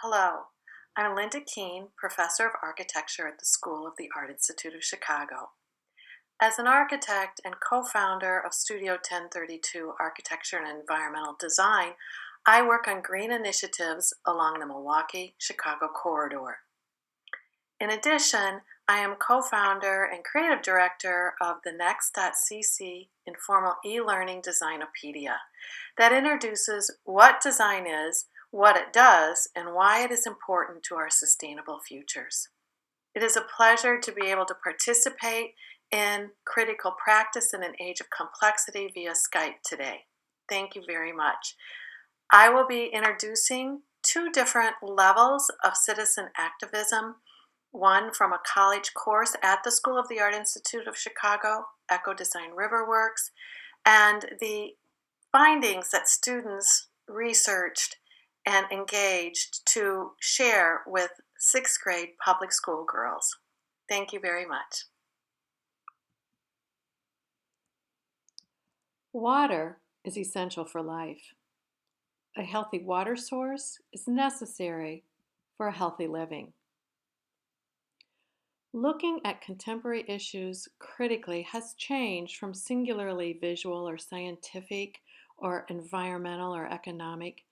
Hello, I'm Linda Keene, Professor of Architecture at the School of the Art Institute of Chicago. As an architect and co-founder of Studio 1032 Architecture and Environmental Design, I work on green initiatives along the Milwaukee-Chicago corridor. In addition, I am co-founder and creative director of the NEXT.cc informal e-learning designopedia that introduces what design is, what it does, and why it is important to our sustainable futures. It is a pleasure to be able to participate in critical practice in an age of complexity via Skype today. Thank you very much. I will be introducing two different levels of citizen activism, one from a college course at the School of the Art Institute of Chicago, Eco Design Riverworks, and the findings that students researched and engaged to share with sixth grade public school girls. Thank you very much. Water is essential for life. A healthy water source is necessary for a healthy living. Looking at contemporary issues critically has changed from singularly visual or scientific or environmental or economic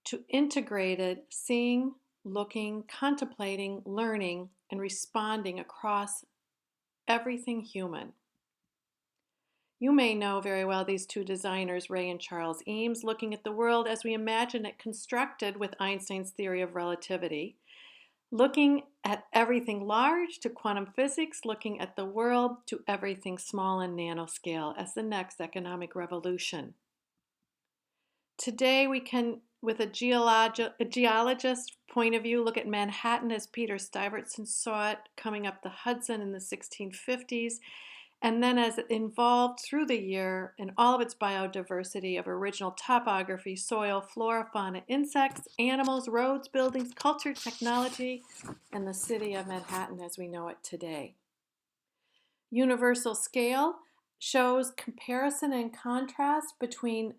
to integrated seeing, looking, contemplating, learning, and responding across everything human. You may know very well these two designers, Ray and Charles Eames, looking at the world as we imagine it constructed with Einstein's theory of relativity, looking at everything large to quantum physics, looking at the world to everything small and nanoscale as the next economic revolution. Today we can, with a geologist point of view, look at Manhattan as Peter Stuyvesant saw it coming up the Hudson in the 1650s, and then as it evolved through the year in all of its biodiversity of original topography, soil, flora, fauna, insects, animals, roads, buildings, culture, technology, and the city of Manhattan as we know it today. Universal scale shows comparison and contrast between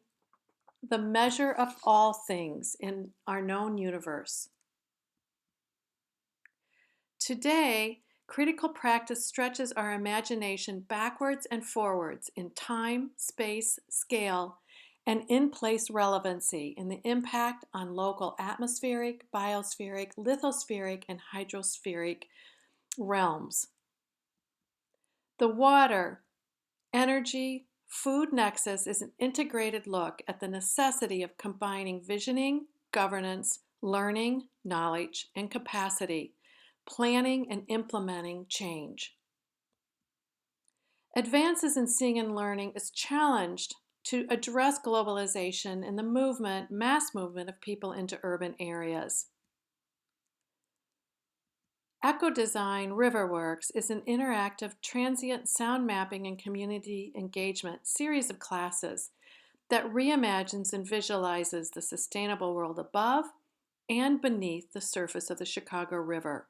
the measure of all things in our known universe. Today, critical practice stretches our imagination backwards and forwards in time, space, scale, and in-place relevancy in the impact on local atmospheric, biospheric, lithospheric, and hydrospheric realms. The water, energy, food nexus is an integrated look at the necessity of combining visioning, governance, learning, knowledge, and capacity, planning and implementing change. Advances in seeing and learning is challenged to address globalization and the mass movement of people into urban areas. Eco-Design Riverworks is an interactive transient sound mapping and community engagement series of classes that reimagines and visualizes the sustainable world above and beneath the surface of the Chicago River.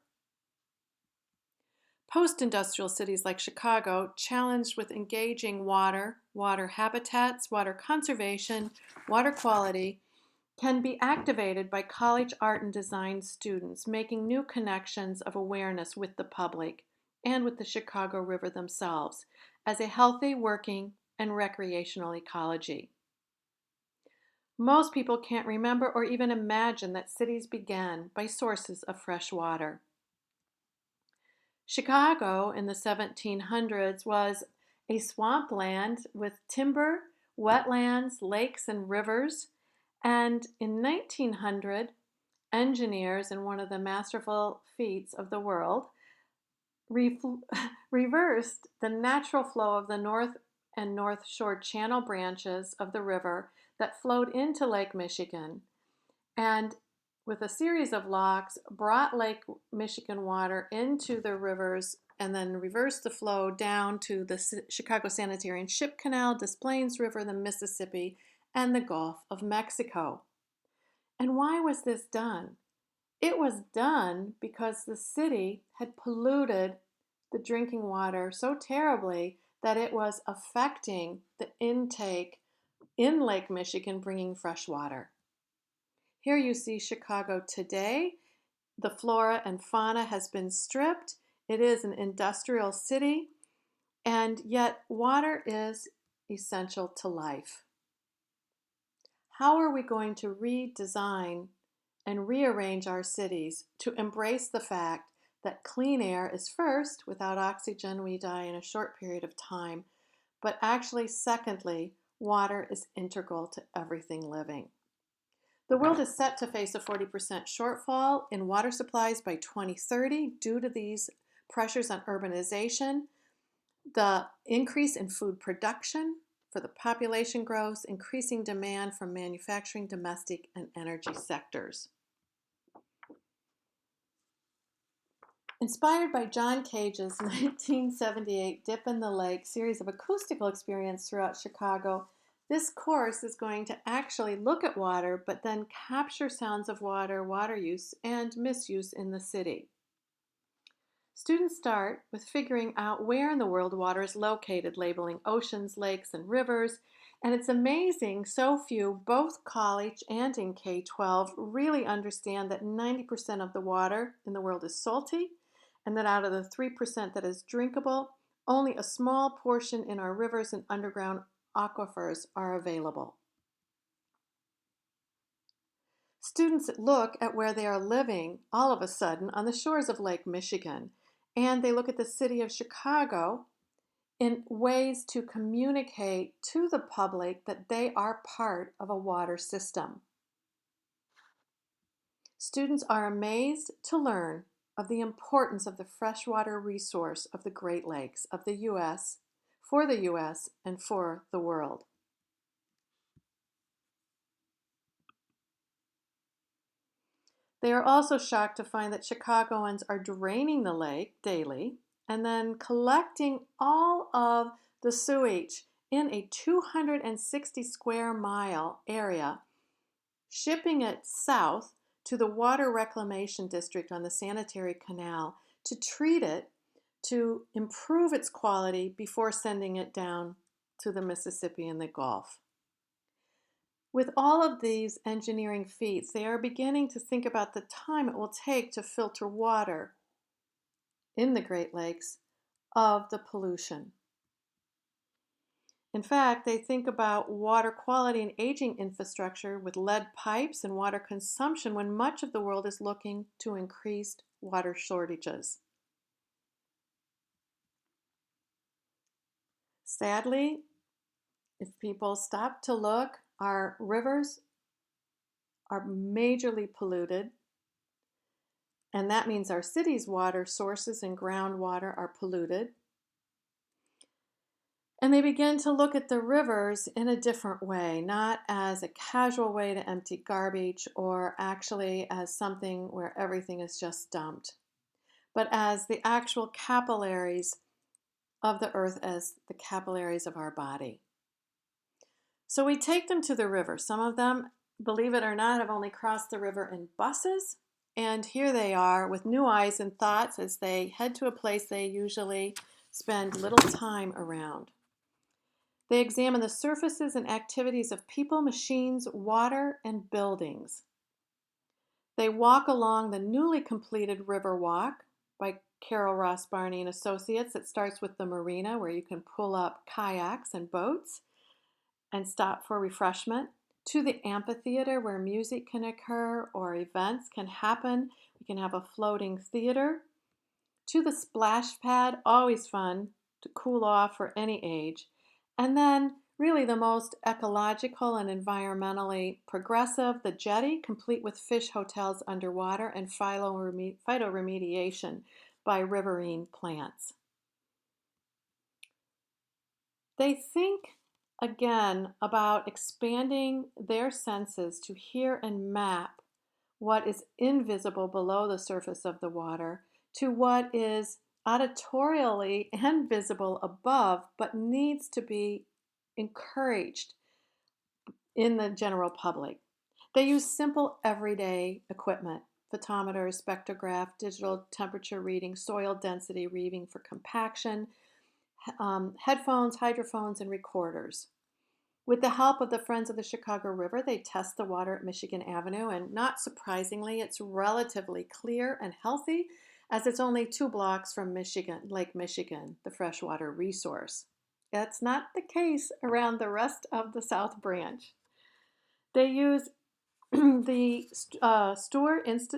Post-industrial cities like Chicago, challenged with engaging water, water habitats, water conservation, water quality, can be activated by college art and design students, making new connections of awareness with the public and with the Chicago River themselves as a healthy, working, and recreational ecology. Most people can't remember or even imagine that cities began by sources of fresh water. Chicago in the 1700s was a swampland with timber, wetlands, lakes, and rivers. And in 1900, engineers, in one of the masterful feats of the world, reversed the natural flow of the North and North Shore channel branches of the river that flowed into Lake Michigan, and with a series of locks, brought Lake Michigan water into the rivers and then reversed the flow down to the Chicago Sanitary and Ship Canal, Des Plaines River, the Mississippi, and the Gulf of Mexico. And why was this done? It was done because the city had polluted the drinking water so terribly that it was affecting the intake in Lake Michigan, bringing fresh water. Here you see Chicago today The flora and fauna has been stripped. It is an industrial city, and yet water is essential to life. How are we going to redesign and rearrange our cities to embrace the fact that clean air is first? Without oxygen, we die in a short period of time. But actually, secondly, water is integral to everything living. The world is set to face a 40% shortfall in water supplies by 2030 due to these pressures on urbanization, the increase in food production for the population growth, increasing demand from manufacturing, domestic, and energy sectors. Inspired by John Cage's 1978 Dip in the Lake series of acoustical experience throughout Chicago, this course is going to actually look at water, but then capture sounds of water, water use, and misuse in the city. Students start with figuring out where in the world water is located, labeling oceans, lakes, and rivers. And it's amazing so few, both college and in K-12, really understand that 90% of the water in the world is salty, and that out of the 3% that is drinkable, only a small portion in our rivers and underground aquifers are available. Students look at where they are living all of a sudden on the shores of Lake Michigan, and they look at the city of Chicago in ways to communicate to the public that they are part of a water system. Students are amazed to learn of the importance of the freshwater resource of the Great Lakes of the U.S., for the U.S., and for the world. They are also shocked to find that Chicagoans are draining the lake daily and then collecting all of the sewage in a 260 square mile area, shipping it south to the Water Reclamation District on the Sanitary Canal to treat it to improve its quality before sending it down to the Mississippi and the Gulf. With all of these engineering feats, they are beginning to think about the time it will take to filter water in the Great Lakes of the pollution. In fact, they think about water quality and aging infrastructure with lead pipes and water consumption when much of the world is looking to increased water shortages. Sadly, if people stop to look, our rivers are majorly polluted, and that means our city's water sources and groundwater are polluted. And they begin to look at the rivers in a different way, not as a casual way to empty garbage or actually as something where everything is just dumped, but as the actual capillaries of the earth, as the capillaries of our body. So we take them to the river. Some of them, believe it or not, have only crossed the river in buses. And here they are with new eyes and thoughts as they head to a place they usually spend little time around. They examine the surfaces and activities of people, machines, water, and buildings. They walk along the newly completed River Walk by Carol Ross Barney and Associates. It starts with the marina where you can pull up kayaks and boats and stop for refreshment, to the amphitheater where music can occur or events can happen. We can have a floating theater. To the splash pad, always fun to cool off for any age. And then really the most ecological and environmentally progressive, the jetty, complete with fish hotels underwater and phytoremediation by riverine plants. They think again about expanding their senses to hear and map what is invisible below the surface of the water to what is auditorially and visible above, but needs to be encouraged in the general public. They use simple everyday equipment: photometers, spectrograph, digital temperature reading, soil density reading for compaction, headphones, hydrophones, and recorders. With the help of the Friends of the Chicago River, they test the water at Michigan Avenue, and not surprisingly, it's relatively clear and healthy as it's only 2 blocks from Lake Michigan, the freshwater resource. That's not the case around the rest of the South Branch. They use the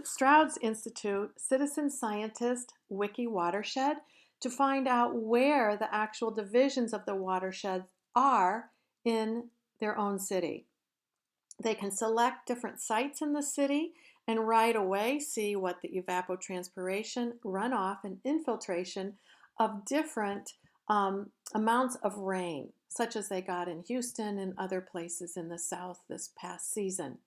Stroud's Institute Citizen Scientist Wiki Watershed to find out where the actual divisions of the watershed are in their own city. They can select different sites in the city and right away see what the evapotranspiration, runoff, and infiltration of different amounts of rain, such as they got in Houston and other places in the South this past season.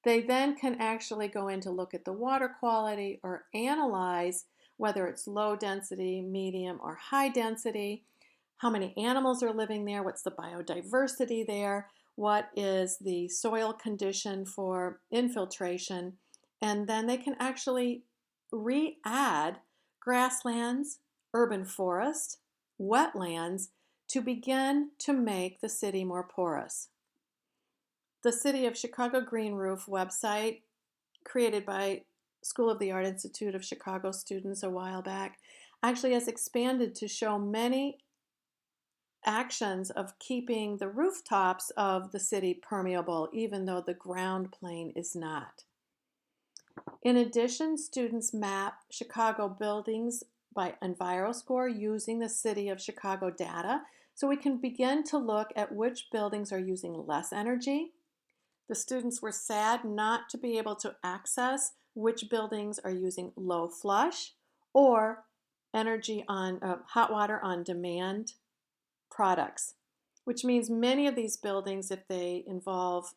They then can actually go in to look at the water quality or analyze whether it's low density, medium, or high density, how many animals are living there, what's the biodiversity there, what is the soil condition for infiltration, and then they can actually re-add grasslands, urban forest, wetlands to begin to make the city more porous. The City of Chicago Green Roof website, created by School of the Art Institute of Chicago students a while back, actually has expanded to show many actions of keeping the rooftops of the city permeable, even though the ground plane is not. In addition, students map Chicago buildings by EnviroScore using the City of Chicago data, so we can begin to look at which buildings are using less energy. The students were sad not to be able to access which buildings are using low flush or energy on hot water on demand products, which means many of these buildings, if they involve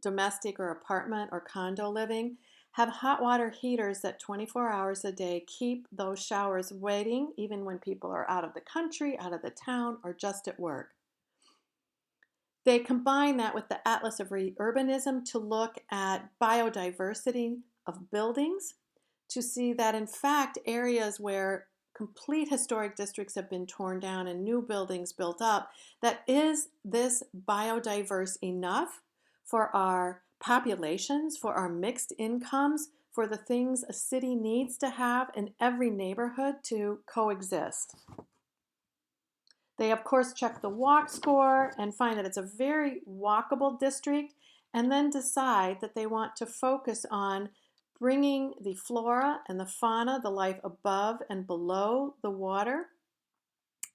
domestic or apartment or condo living, have hot water heaters that 24 hours a day keep those showers waiting even when people are out of the country, out of the town, or just at work. They combine that with the Atlas of Urbanism to look at biodiversity of buildings, to see that in fact areas where complete historic districts have been torn down and new buildings built up, that is this biodiverse enough for our populations, for our mixed incomes, for the things a city needs to have in every neighborhood to coexist. They, of course, check the walk score and find that it's a very walkable district, and then decide that they want to focus on bringing the flora and the fauna, the life above and below the water,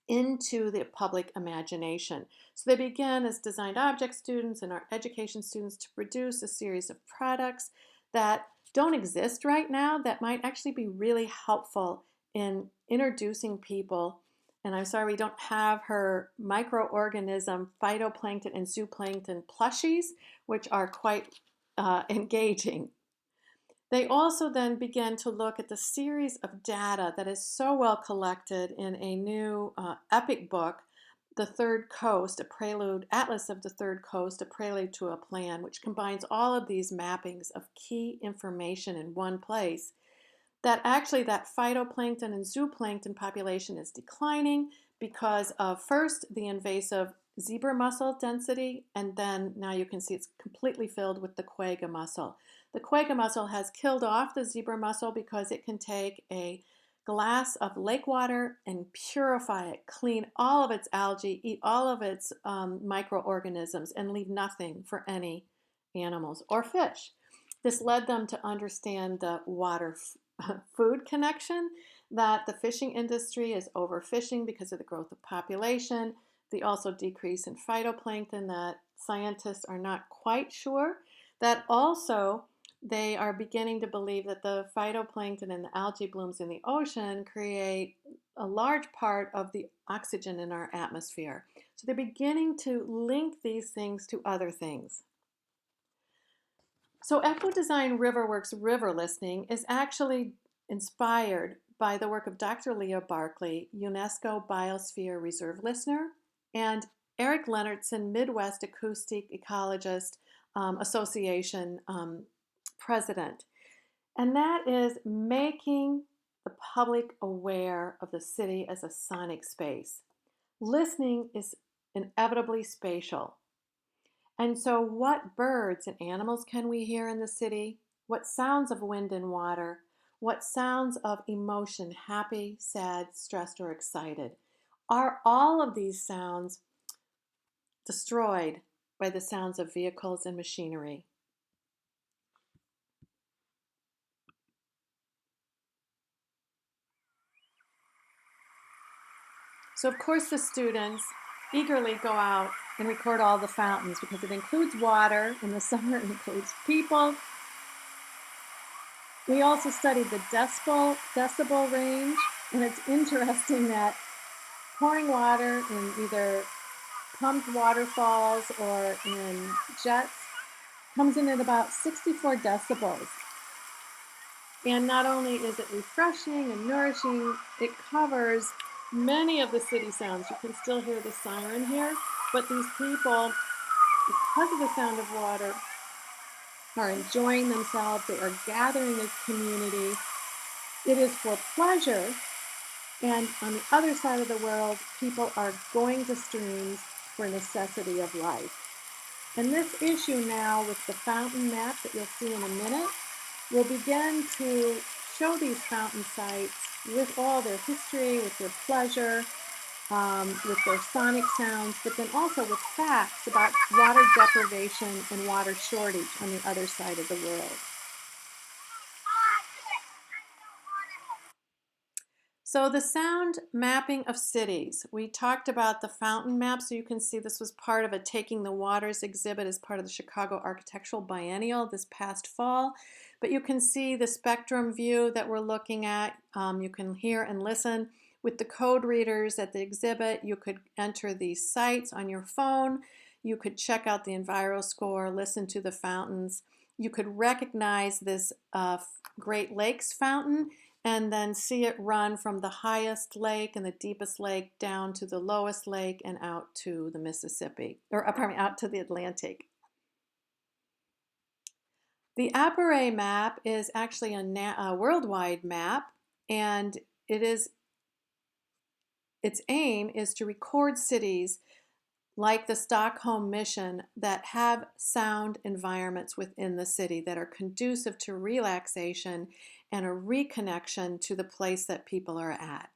into the public imagination. So they began as designed object students and our education students to produce a series of products that don't exist right now that might actually be really helpful in introducing people. And I'm sorry we don't have her microorganism, phytoplankton, and zooplankton plushies, which are quite engaging. They also then began to look at the series of data that is so well collected in a new epic book, The Third Coast, a prelude, Atlas of the Third Coast, a prelude to a plan, which combines all of these mappings of key information in one place, that actually that phytoplankton and zooplankton population is declining because of first the invasive zebra mussel density, and then now you can see it's completely filled with the quagga mussel. The quagga mussel has killed off the zebra mussel because it can take a glass of lake water and purify it, clean all of its algae, eat all of its microorganisms, and leave nothing for any animals or fish. This led them to understand the water food connection, that the fishing industry is overfishing because of the growth of population, the also decrease in phytoplankton that scientists are not quite sure, that also they are beginning to believe that the phytoplankton and the algae blooms in the ocean create a large part of the oxygen in our atmosphere. So they're beginning to link these things to other things. So EcoDesign RiverWorks River Listening is actually inspired by the work of Dr. Leah Barkley, UNESCO Biosphere Reserve Listener, and Eric Leonardson, Midwest Acoustic Ecologist Association President. And that is making the public aware of the city as a sonic space. Listening is inevitably spatial. And so, what birds and animals can we hear in the city? What sounds of wind and water? What sounds of emotion, happy, sad, stressed, or excited? Are all of these sounds destroyed by the sounds of vehicles and machinery? So, of course, the students eagerly go out and record all the fountains because it includes water. In the summer, it includes people. We also studied the decibel range, and it's interesting that pouring water in either pumped waterfalls or in jets comes in at about 64 decibels. And not only is it refreshing and nourishing, it covers many of the city sounds. You can still hear the siren here, but these people, because of the sound of water, are enjoying themselves. They are gathering as community. It is for pleasure. And on the other side of the world, people are going to streams for necessity of life. And this issue now with the fountain map that you'll see in a minute will begin to show these fountain sites with all their history, with their pleasure, with their sonic sounds, but then also with facts about water deprivation and water shortage on the other side of the world. So the sound mapping of cities. We talked about the fountain map, so you can see this was part of a Taking the Waters exhibit as part of the Chicago Architectural Biennial this past fall. But you can see the spectrum view that we're looking at. You can hear and listen with the code readers at the exhibit. You could enter these sites on your phone. You could check out the EnviroScore, listen to the fountains. You could recognize this Great Lakes fountain and then see it run from the highest lake and the deepest lake down to the lowest lake and out to the Mississippi, or pardon me, out to the Atlantic. The Apparatus map is actually a worldwide map, and its aim is to record cities like the Stockholm mission that have sound environments within the city that are conducive to relaxation and a reconnection to the place that people are at.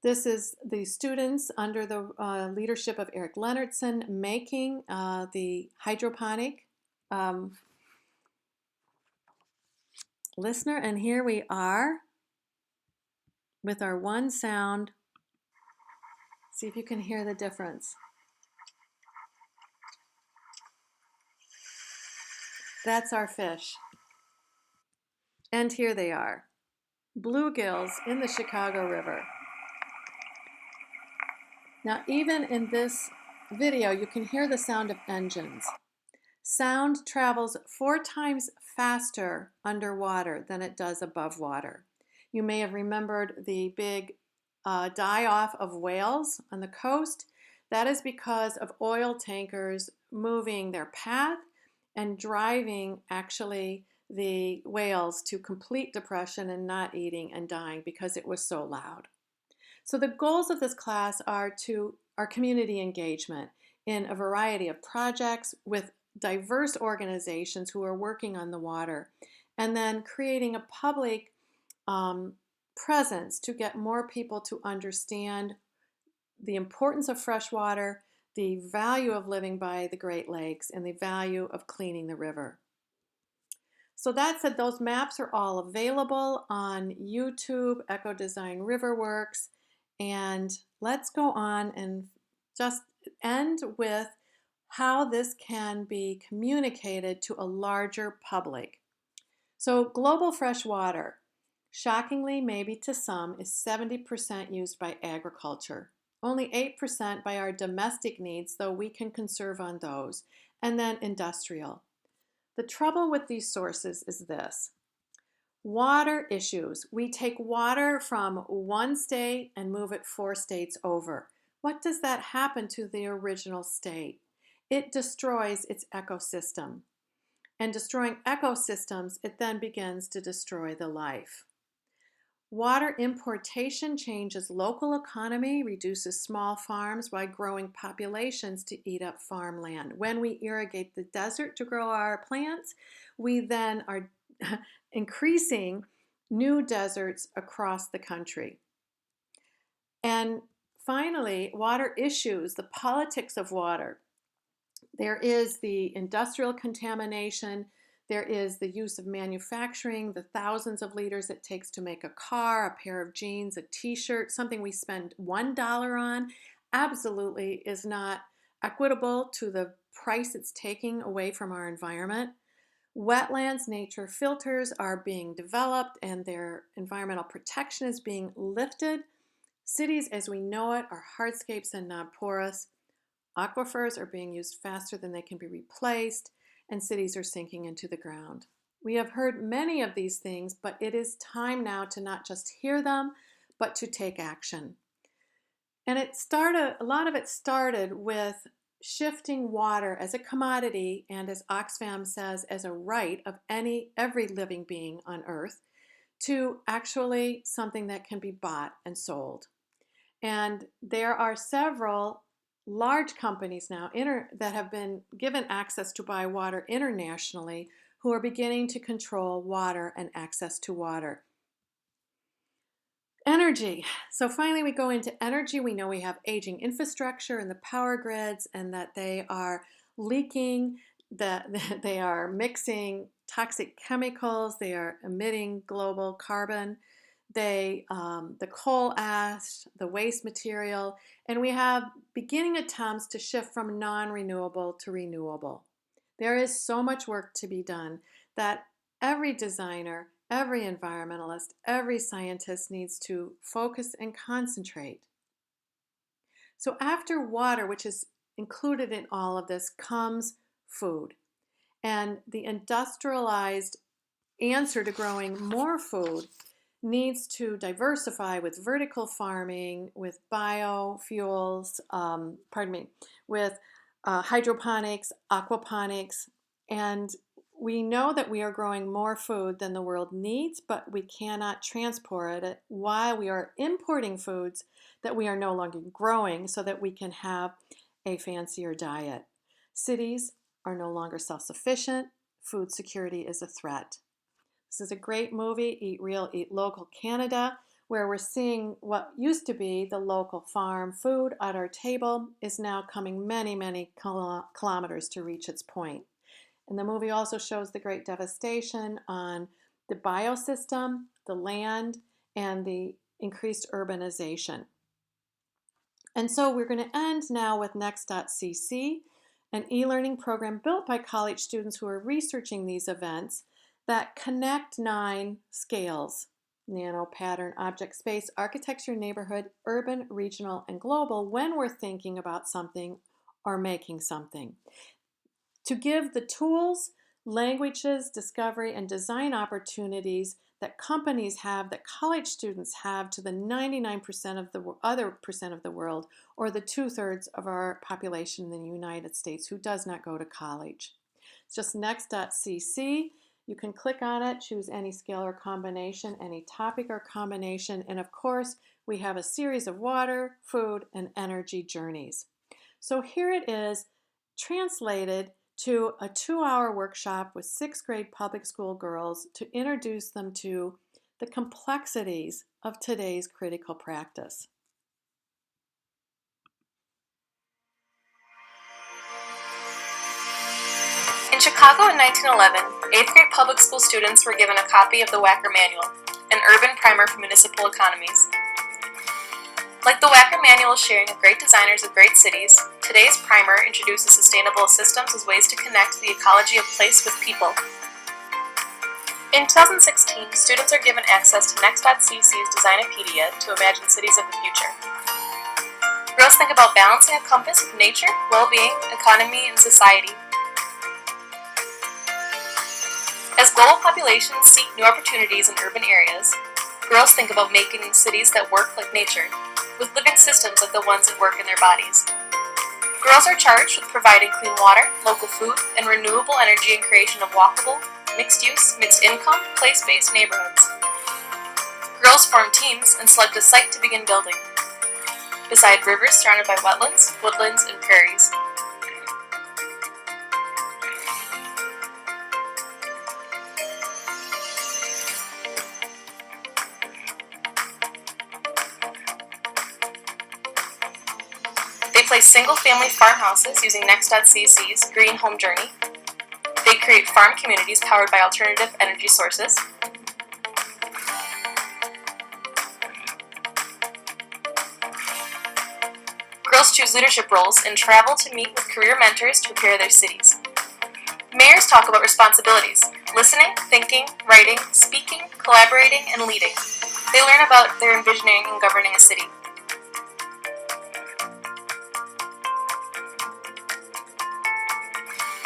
This is the students under the leadership of Eric Leonardson making the hydroponic listener, and here we are with our one sound. See if you can hear the difference. That's our fish. And here they are, bluegills in the Chicago River. Now, even in this video, you can hear the sound of engines. Sound travels 4 times faster underwater than it does above water. You may have remembered the big die-off of whales on the coast. That is because of oil tankers moving their path and driving actually the whales to complete depression and not eating and dying because it was so loud. So the goals of this class are community engagement in a variety of projects with diverse organizations who are working on the water, and then creating a public presence to get more people to understand the importance of fresh water, the value of living by the Great Lakes, and the value of cleaning the river. So that said, those maps are all available on YouTube, Eco Design Riverworks, and let's go on and just end with how this can be communicated to a larger public. So global fresh water, shockingly maybe to some, is 70% used by agriculture. Only 8% by our domestic needs, though we can conserve on those, and then industrial. The trouble with these sources is this. Water issues. We take water from one state and move it 4 states over. What does that happen to the original state? It destroys its ecosystem. And destroying ecosystems, it then begins to destroy the life. Water importation changes local economy, reduces small farms while growing populations to eat up farmland. When we irrigate the desert to grow our plants, we then are increasing new deserts across the country. And finally, water issues, the politics of water. There is the industrial contamination, there is the use of manufacturing, the thousands of liters it takes to make a car, a pair of jeans, a t-shirt, something we spend $1 on, absolutely is not equitable to the price it's taking away from our environment. Wetlands, nature filters are being developed and their environmental protection is being lifted. Cities as we know it are hardscapes and not porous. Aquifers are being used faster than they can be replaced, and cities are sinking into the ground. We have heard many of these things, but it is time now to not just hear them, but to take action. And a lot of it started with shifting water as a commodity and, as Oxfam says, as a right of every living being on earth to actually something that can be bought and sold. And there are several large companies now that have been given access to buy water internationally who are beginning to control water and access to water. Energy. So finally we go into energy. We know we have aging infrastructure and the power grids and that they are leaking, that they are mixing toxic chemicals, they are emitting global carbon. The coal ash, the waste material, and we have beginning attempts to shift from non-renewable to renewable. There is so much work to be done that every designer, every environmentalist, every scientist needs to focus and concentrate. So after water, which is included in all of this, comes food. And the industrialized answer to growing more food needs to diversify with vertical farming, with biofuels, with hydroponics, aquaponics, and we know that we are growing more food than the world needs, but we cannot transport it while we are importing foods that we are no longer growing so that we can have a fancier diet. Cities are no longer self-sufficient. Food security is a threat. This is a great movie, Eat Real, Eat Local Canada, where we're seeing what used to be the local farm food at our table is now coming many, many kilometers to reach its point. And the movie also shows the great devastation on the biosystem, the land, and the increased urbanization. And so we're going to end now with Next.cc, an e-learning program built by college students who are researching these events that connect 9 scales: nano, pattern, object, space, architecture, neighborhood, urban, regional, and global when we're thinking about something or making something. To give the tools, languages, discovery, and design opportunities that companies have, that college students have to the 99% of the other percent of the world, or the 2/3 of our population in the United States who does not go to college. It's just Next.cc. You can click on it, choose any scale or combination, any topic or combination, and of course, we have a series of water, food, and energy journeys. So here it is, translated to a 2-hour workshop with 6th grade public school girls to introduce them to the complexities of today's critical practice. In Chicago in 1911, 8th grade public school students were given a copy of the WACR Manual, an urban primer for municipal economies. Like the WACR Manual sharing of great designers of great cities, today's primer introduces sustainable systems as ways to connect the ecology of place with people. In 2016, students are given access to Next.cc's Designopedia to imagine cities of the future. Girls think about balancing a compass with nature, well-being, economy, and society. As global populations seek new opportunities in urban areas, girls think about making cities that work like nature, with living systems like the ones that work in their bodies. Girls are charged with providing clean water, local food, and renewable energy and creation of walkable, mixed-use, mixed-income, place-based neighborhoods. Girls form teams and select a site to begin building, beside rivers surrounded by wetlands, woodlands, and prairies. They place single-family farmhouses using NEXT.cc's Green Home Journey. They create farm communities powered by alternative energy sources. Girls choose leadership roles and travel to meet with career mentors to prepare their cities. Mayors talk about responsibilities: listening, thinking, writing, speaking, collaborating, and leading. They learn about their envisioning and governing a city.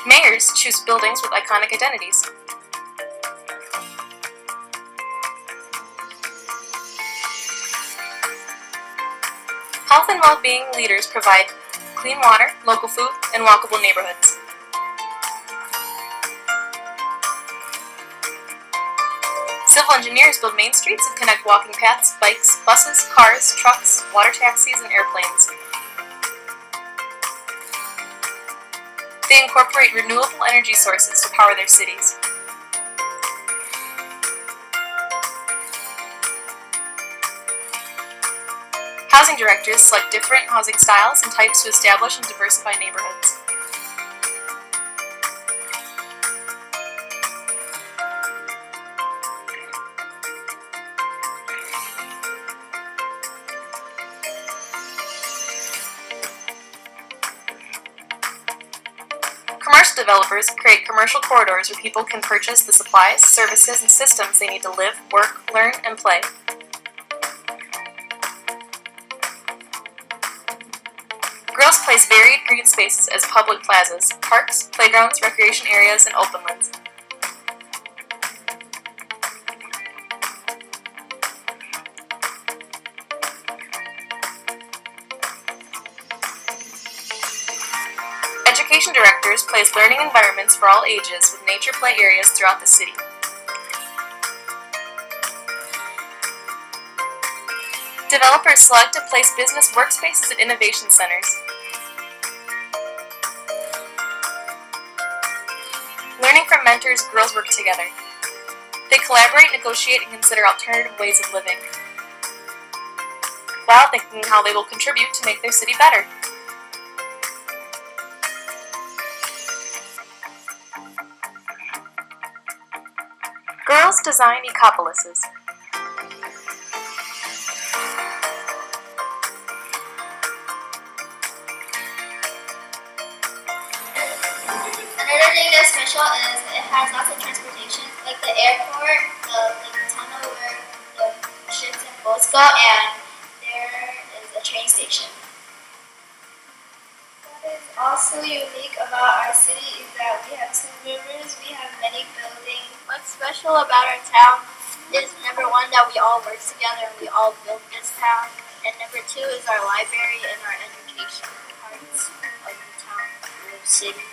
Mayors choose buildings with iconic identities. Health and well-being leaders provide clean water, local food, and walkable neighborhoods. Civil engineers build main streets and connect walking paths, bikes, buses, cars, trucks, water taxis, and airplanes. They incorporate renewable energy sources to power their cities. Housing directors select different housing styles and types to establish and diversify neighborhoods. Commercial developers create commercial corridors where people can purchase the supplies, services, and systems they need to live, work, learn, and play. Girls place varied green spaces as public plazas, parks, playgrounds, recreation areas, and openlands. Education directors place learning environments for all ages with nature play areas throughout the city. Developers select and place business workspaces and innovation centers. Learning from mentors, girls work together. They collaborate, negotiate, and consider alternative ways of living, while thinking how they will contribute to make their city better. Girls design ecopolises. Another thing that's special is it has lots of transportation, like the airport, the tunnel where the ships and boats go, and there is a train station. What is also unique about our city is that we have 2 rivers, we have many buildings. What's special about our town is number 1, that we all work together and we all build this town, and number 2 is our library and our education parts of the town, the city.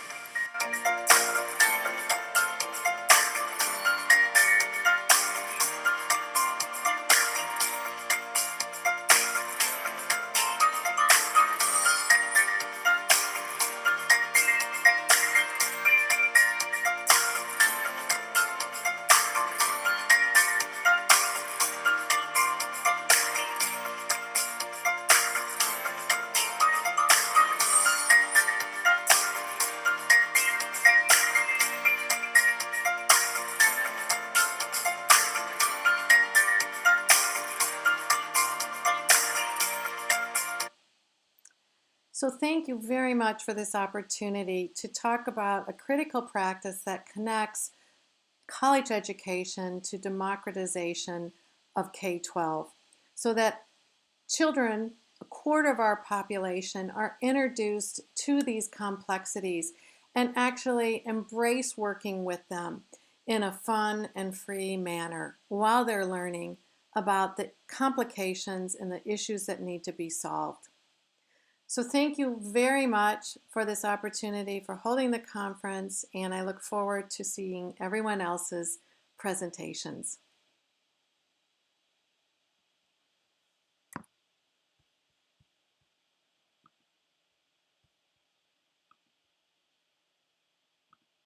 So thank you very much for this opportunity to talk about a critical practice that connects college education to democratization of K-12, so that children, a quarter of our population, are introduced to these complexities and actually embrace working with them in a fun and free manner while they're learning about the complications and the issues that need to be solved. So thank you very much for this opportunity, for holding the conference, and I look forward to seeing everyone else's presentations.